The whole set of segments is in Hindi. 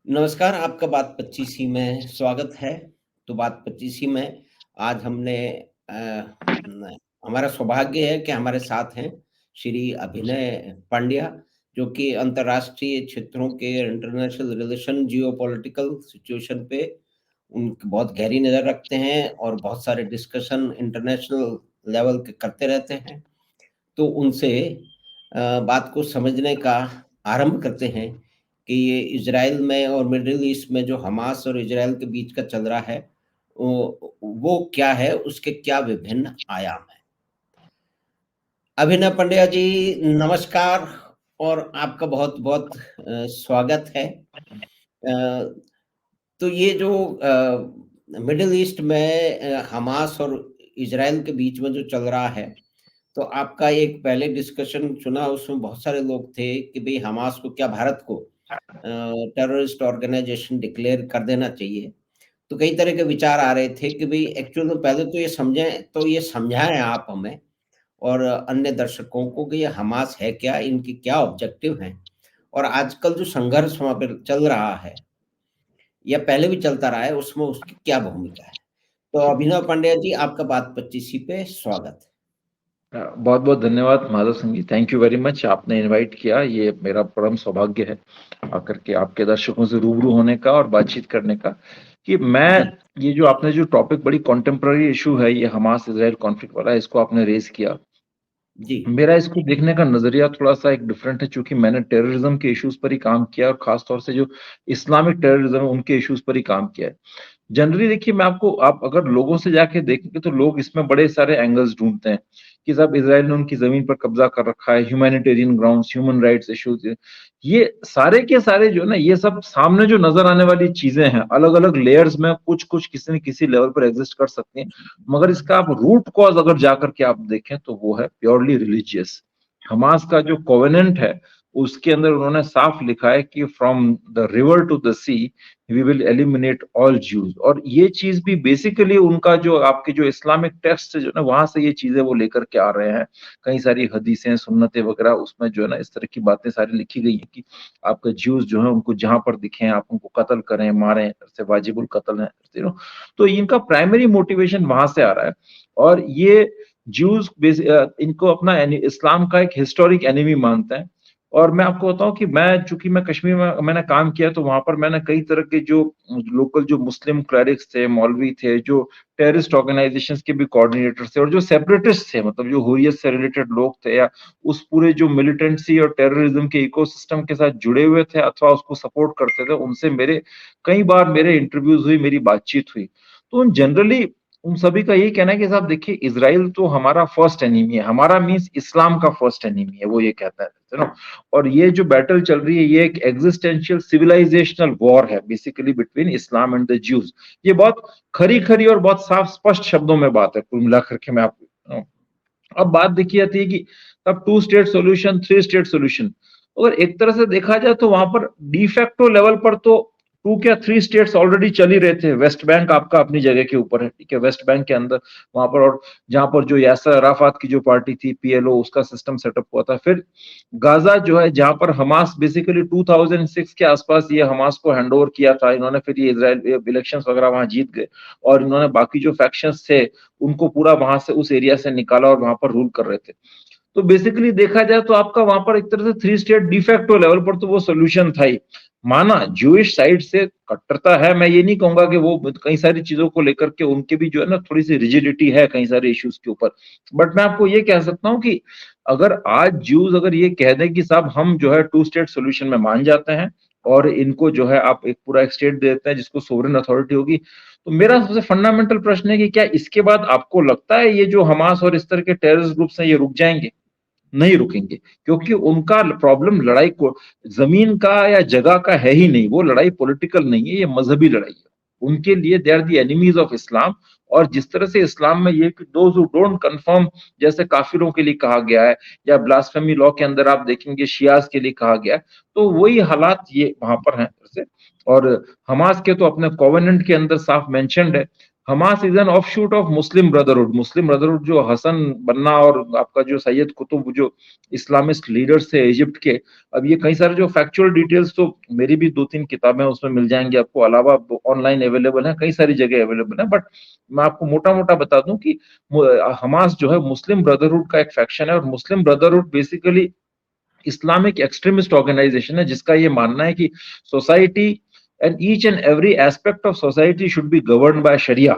नमस्कार, आपका बात 25 में स्वागत है। तो बात 25 में आज हमने हमारा सौभाग्य है कि हमारे साथ हैं श्री अभिनय पांड्या, जो कि अंतर्राष्ट्रीय क्षेत्रों के इंटरनेशनल रिलेशन, जियोपॉलिटिकल सिचुएशन पे उनकी बहुत गहरी नज़र रखते हैं और बहुत सारे डिस्कशन इंटरनेशनल लेवल के करते रहते हैं। तो उनसे बात को समझने का आरंभ करते हैं कि ये इज़राइल में और मिडल ईस्ट में जो हमास और इज़राइल के बीच का चल रहा है, वो क्या है, उसके क्या विभिन्न आयाम हैं। अभिनव पंड्या जी, नमस्कार और आपका बहुत-बहुत स्वागत है। तो ये जो मिडल ईस्ट में हमास और इज़राइल के बीच में जो चल रहा है, तो आपका एक पहले डिस्कशन सुना, उसमें बहुत सारे लोग थे कि भई हमास को क्या भारत को टेररिस्ट ऑर्गेनाइज़ेशन डिक्लेयर कर देना चाहिए। तो कई तरह के विचार आ रहे थे कि भई एक्चुअल में पहले तो ये समझाएँ आप हमें और अन्य दर्शकों को कि ये हमास है क्या? इनके क्या ऑब्जेक्टिव हैं? और आजकल जो संघर्ष वहाँ पे चल रहा है या पहले भी चलता रहा है, उसमें उसकी क्या भूमिका है? तो अभिनव पांड्या जी, आपका बात 25 पे स्वागत है। बहुत बहुत धन्यवाद Madhav Singh ji, thank you very much. आपने इनवाइट किया, ये मेरा परम सौभाग्य है आकर के आपके दर्शकों से रूबरू होने का और बातचीत करने का। कि मैं ये जो आपने जो टॉपिक, बड़ी कॉन्टेम्पररी इशू है ये हमास इजराइल कॉन्फ्लिक्ट वाला, इसको आपने रेज किया। जी। मेरा इसको देखने का नजरिया थोड़ा सा एक डिफरेंट है, क्योंकि मैंने टेररिज्म के इश्यूज पर ही काम किया और खासतौर से जो इस्लामिक टेररिज्म है उनके इश्यूज पर ही काम किया है। जनरली देखिए, मैं आपको, आप अगर लोगों से जाके देखेंगे तो लोग इसमें बड़े सारे एंगल्स ढूंढते हैं कि साहब इसराइल ने उनकी जमीन पर कब्जा कर रखा है, humanitarian grounds, human rights issues, ये सारे के सारे जो है ना, ये सब सामने जो नजर आने वाली चीजें हैं, अलग अलग लेयर्स में कुछ कुछ किसी न किसी लेवल पर एग्जिस्ट कर सकती हैं, मगर इसका आप रूट कॉज अगर जाकर के आप देखें तो वो है प्योरली रिलीजियस। हमास का जो कोवेनेंट है उसके अंदर उन्होंने साफ लिखा है कि from the river to the sea we will eliminate all Jews. और ये चीज भी बेसिकली उनका जो आपके जो इस्लामिक टेक्स्ट जो ना, वहां से ये चीजें वो लेकर के आ रहे हैं। कई सारी हदीसें, सुन्नतें वगैरह, उसमें जो है ना इस तरह की बातें सारी लिखी गई हैं कि आपका ज्यूज जो है उनको जहां पर दिखें आप उनको कत्ल करें, मारें, से वाजिबुल कत्ल है, तो इनका प्राइमरी मोटिवेशन वहां से आ रहा है। और ये ज्यूज इनको अपना इस्लाम का एक हिस्टोरिक एनिमी मानते हैं। और मैं आपको बताऊं कि चूंकि मैं कश्मीर में मैंने काम किया, तो वहां पर मैंने कई तरह के जो लोकल जो मुस्लिम क्लरिक्स थे, मौलवी थे, जो टेररिस्ट ऑर्गेनाइजेशंस के भी कोऑर्डिनेटर थे, और जो सेपरेटिस्ट थे, मतलब जो हुर्रियत से रिलेटेड लोग थे, या उस पूरे जो मिलिटेंसी और टेररिज्म के इकोसिस्टम के साथ जुड़े हुए थे अथवा उसको सपोर्ट करते थे, उनसे मेरे कई बार मेरे इंटरव्यूज हुई, मेरी बातचीत हुई। तो जनरली उन सभी का यही कहना है कि साहब देखिए, इसराइल तो हमारा फर्स्ट एनिमी है, हमारा मीन्स इस्लाम का फर्स्ट एनिमी है, वो ये कहता है ना। और ये जो बैटल चल रही है ये एक एग्जिस्टेंशियल सिविलाइजेशनल वॉर है basically between Islam and the Jews. ये बहुत खरी खरी और बहुत साफ स्पष्ट शब्दों में बात है, कुल मिलाकर के मैं आपको। अब बात देखी जाती है कि तब 2 स्टेट सॉल्यूशन, 3 स्टेट सॉल्यूशन, अगर एक तरह से देखा जाए तो वहां पर डिफैक्टो लेवल पर तो 2 क्या 3 स्टेट्स ऑलरेडी चल ही रहे थे। वेस्ट बैंक आपका अपनी जगह के ऊपर है, ठीक है, वेस्ट बैंक के अंदर वहां पर, और जहां पर जो यासर अराफात की जो पार्टी थी पीएलओ, उसका सिस्टम सेटअप हुआ था। फिर गाजा जो है, जहां पर हमास बेसिकली 2006 के आसपास ये हमास को हैंडओवर किया था इन्होंने, फिर ये इजराइल इलेक्शंस वगैरह वहां जीत गए, और इन्होंने बाकी जो फैक्शंस थे उनको पूरा वहां से, उस एरिया से निकाला और वहां पर रूल कर रहे थे। तो बेसिकली देखा जाए तो आपका वहां पर एक तरह से 3 स्टेट डिफैक्टो लेवल पर तो वो सोल्यूशन था ही। माना ज्यूइश साइड से कट्टरता है, मैं ये नहीं कहूंगा कि वो कई सारी चीजों को लेकर के उनके भी जो है ना थोड़ी सी रिजिडिटी है कई सारे इश्यूज के ऊपर। बट मैं आपको ये कह सकता हूं कि अगर आज ज्यूज अगर ये कह दें कि साहब हम जो है 2 स्टेट सोल्यूशन में मान जाते हैं, और इनको जो है आप एक पूरा एक स्टेट दे देते हैं जिसको सोवरेन अथॉरिटी होगी, तो मेरा सबसे फंडामेंटल प्रश्न है कि क्या इसके बाद आपको लगता है ये जो हमास और इस तरह के टेररिस्ट ग्रुप्स हैं ये रुक जाएंगे? नहीं रुकेंगे, क्योंकि उनका प्रॉब्लम लड़ाई को जमीन का या जगह का है ही नहीं, वो लड़ाई पॉलिटिकल नहीं है, ये मजहबी लड़ाई है। उनके लिए they are the enemies of Islam. और जिस तरह से इस्लाम में ये कि दोज हु डोंट कंफर्म, जैसे काफिरों के लिए कहा गया है, या ब्लास्फेमी लॉ के अंदर आप देखेंगे शियाज के लिए कहा गया है, तो वही हालात ये वहां पर हैं। और हमास के तो अपने कोवेनेंट के अंदर साफ मेंशन्ड है, Hamas is an offshoot of Muslim brotherhood. Muslim brotherhood जो हसन बन्ना और आपका जो सैयद कुतुब जो इस्लामिस्ट लीडर्स थे इजिप्ट के, अब ये कई सारे जो फैक्चुअल डिटेल्स तो मेरी भी 2-3 किताबें उसमें मिल जाएंगी आपको, अलावा ऑनलाइन अवेलेबल है, कई सारी जगह अवेलेबल है, बट मैं आपको मोटा मोटा बता दूं कि हमास जो है मुस्लिम ब्रदरहुड का एक फैक्शन है, और Muslim Brotherhood basically Islamic extremist organisation है, जिसका ये मानना है कि society and each and every aspect of society should be govern by शरिया,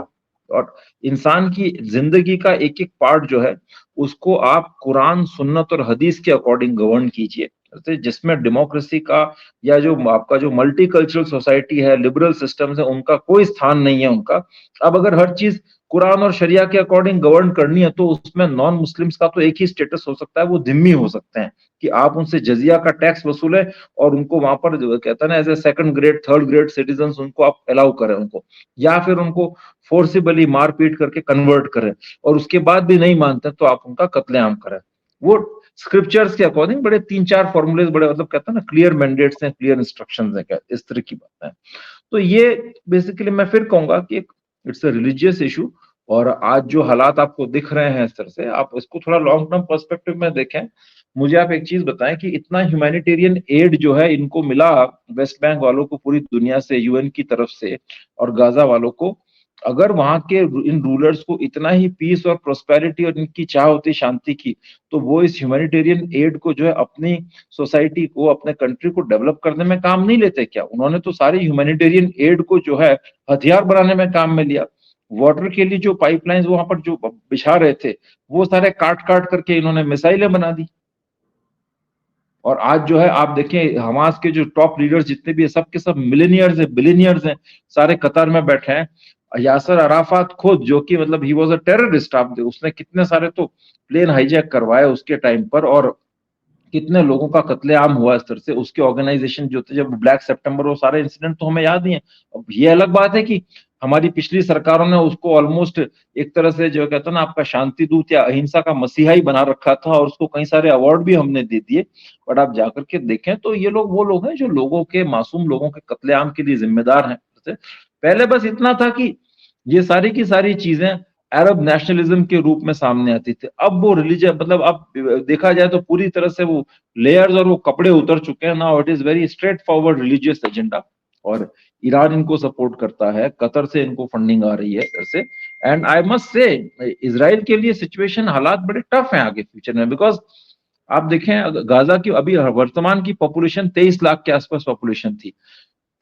और इंसान की जिंदगी का एक एक पार्ट जो है उसको आप कुरान सुन्नत और हदीस के अकॉर्डिंग गवर्न कीजिए, जिसमें डेमोक्रेसी का या जो आपका जो मल्टीकल्चरल सोसाइटी है, लिबरल सिस्टम्स है, उनका कोई स्थान नहीं है उनका। अब अगर हर चीज कुरान और शरिया के अकॉर्डिंग गवर्न करनी है तो उसमें नॉन मुस्लिम्स का तो एक ही स्टेटस हो सकता है, वो जिम्मी हो सकते हैं, कि आप उनसे जजिया का टैक्स वसूलें और उनको वहां पर जो कहता है ना as a second grade third grade citizen उनको आप अलाउ करें उनको, या फिर उनको फोर्सिबली मारपीट करके कन्वर्ट करें, और उसके बाद भी नहीं मानते तो आप उनका कत्लेआम करें। वो स्क्रिप्चर्स के अकॉर्डिंग बड़े 3-4 फॉर्मुलेज, बड़े मतलब कहता है ना क्लियर मैंडेट्स हैं, क्लियर इंस्ट्रक्शंस हैं, क्या इस तरह की बात है। तो ये बेसिकली मैं फिर कहूंगा कि इट्स अ रिलीजियस इशू, और आज जो हालात आपको दिख रहे हैं इस तरह से, आप इसको थोड़ा लॉन्ग टर्म पर्सपेक्टिव में देखें। मुझे आप एक चीज बताएं कि इतना ह्यूमैनिटेरियन एड जो है इनको मिला वेस्ट बैंक वालों को पूरी दुनिया से, यूएन की तरफ से, और गाजा वालों को, अगर वहां के इन रूलर्स को इतना ही पीस और प्रोस्पेरिटी और इनकी चाह होती शांति की, तो वो इस ह्यूमैनिटेरियन एड को जो है अपनी सोसाइटी को, अपने कंट्री को डेवलप करने में काम नहीं लेते क्या? उन्होंने तो सारी ह्यूमैनिटेरियन एड को जो है हथियार बनाने में काम में लिया। वाटर के लिए जो पाइपलाइंस वहां पर जो बिछा रहे थे, वो सारे काट काट करके इन्होंने मिसाइलें बना दी। और आज जो है आप देखें हमास के जो टॉप लीडर्स जितने भी है, सब के सब मिलेनियर्स हैं, बिलियनियर्स हैं, सारे कतार में बैठे हैं। यासर अराफात खुद, जो कि मतलब ही वाज अ टेररिस्ट, आप उसने कितने सारे तो प्लेन हाईजैक करवाए उसके टाइम पर, और कितने लोगों का कत्लेआम हुआ इस तरह से, उसके ऑर्गेनाइजेशन जो थे, जब ब्लैक सितंबर, वो सारे इंसिडेंट तो हमें याद ही है। अब ये अलग बात है कि हमारी पिछली सरकारों ने उसको ऑलमोस्ट एक तरह से जो कहता है ना आपका शांति दूत या अहिंसा का मसीहा ही बना रखा था, और उसको कई सारे अवार्ड भी हमने दे दिए। बट आप जाकर के देखें तो ये लोग वो लोग हैं जो लोगों के, मासूम लोगों के कत्लेआम के लिए जिम्मेदार हैं। पहले बस इतना था कि ये सारी की सारी चीजें अरब नेशनलिज्म के रूप में सामने आती थी, अब वो रिलीजन, मतलब अब देखा जाए तो पूरी तरह से वो लेयर्स और वो कपड़े उतर चुके हैं। Now it is very straight forward religious agenda, और ईरान इनको सपोर्ट करता है, कतर से इनको फंडिंग आ रही है इधर से। And I must say Israel के लिए सिचुएशन, हालात बड़े टफ हैं आगे फ्यूचर में, बिकॉज आप देखें गाजा की अभी वर्तमान की पॉपुलेशन 23 लाख के आसपास पॉपुलेशन थी।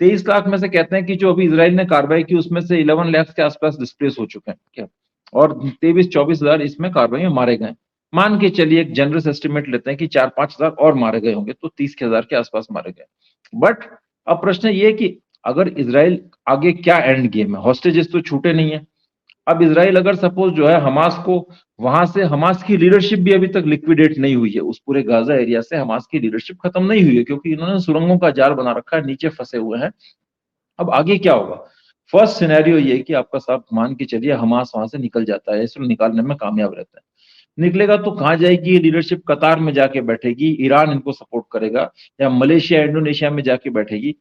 23 लाख में से कहते हैं कि जो अभी इजराइल ने कार्रवाई की उसमें से 11 लाख के आसपास डिस्प्लेस हो चुके हैं क्या, और 23-24 हजार इसमें कार्रवाई में मारे गए। मान के चलिए एक जनरस एस्टिमेट लेते हैं कि 4-5 हजार और मारे गए होंगे, तो 30 हजार के आसपास मारे गए। बट अब प्रश्न ये है कि अगर इजराइल आगे क्या एंड गेम है, हॉस्टेजेस तो छूटे नहीं है। अब इजराइल अगर सपोज जो है हमास को वहां से, हमास की लीडरशिप भी अभी तक लिक्विडेट नहीं हुई है, उस पूरे गाजा एरिया से हमास की लीडरशिप खत्म नहीं हुई है, क्योंकि इन्होंने सुरंगों का जाल बना रखा है, नीचे फंसे हुए हैं। अब आगे क्या होगा? फर्स्ट सिनेरियो ये कि आपका साहब मान के चलिए हमास वहां से निकल जाता है, इसको निकालने में कामयाब रहता है। निकलेगा तो कहाँ जाएगी लीडरशिप? कतार में जाके बैठेगी, ईरान इनको सपोर्ट करेगा, या मलेशिया इंडोनेशिया में जाके बैठेगी,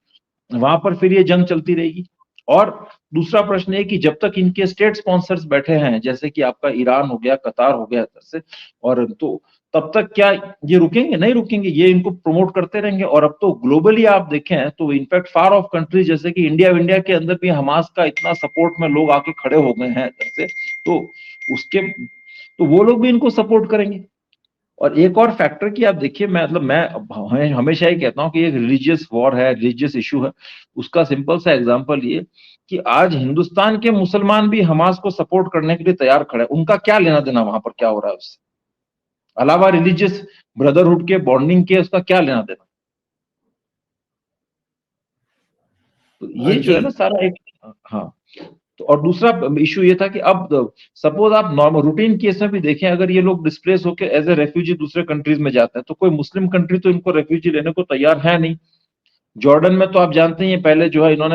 वहां पर फिर ये जंग चलती रहेगी। और दूसरा प्रश्न है कि जब तक इनके स्टेट स्पॉन्सर्स बैठे हैं, जैसे कि आपका ईरान हो गया, कतार हो गया इधर से, और तो तब तक क्या ये रुकेंगे? नहीं रुकेंगे, ये इनको प्रमोट करते रहेंगे। और अब तो ग्लोबली आप देखें तो इनफैक्ट फार ऑफ कंट्रीज जैसे कि इंडिया के अंदर भी हमास का इतना सपोर्ट में लोग आके खड़े हो गए हैं इधर से, तो उसके तो वो लोग भी इनको सपोर्ट करेंगे। और एक और फैक्टर कि आप देखिए, मैं हमेशा ही कहता हूं कि एक रिलीजियस वॉर है, रिलीजियस इशू है। उसका सिंपल सा एग्जांपल ये कि आज हिंदुस्तान के मुसलमान भी हमास को सपोर्ट करने के लिए तैयार खड़े हैं। उनका क्या लेना देना वहां पर क्या हो रहा है उससे, अलावा रिलीजियस ब्रदरहुड के, बॉन्डिंग के, उसका क्या लेना देना? तो ये जो जी। है ना सारा एक, हाँ। तो और दूसरा इशू ये था कि अब सपोज आप नॉर्मल रूटीन केस में भी देखें, अगर ये लोग डिस्प्लेस होकर एज ए रेफ्यूजी दूसरे कंट्रीज में जाते हैं, तो कोई मुस्लिम कंट्री तो इनको रेफ्यूजी लेने को तैयार है नहीं। जॉर्डन में तो आप जानते हैं पहले जो है इन्होंने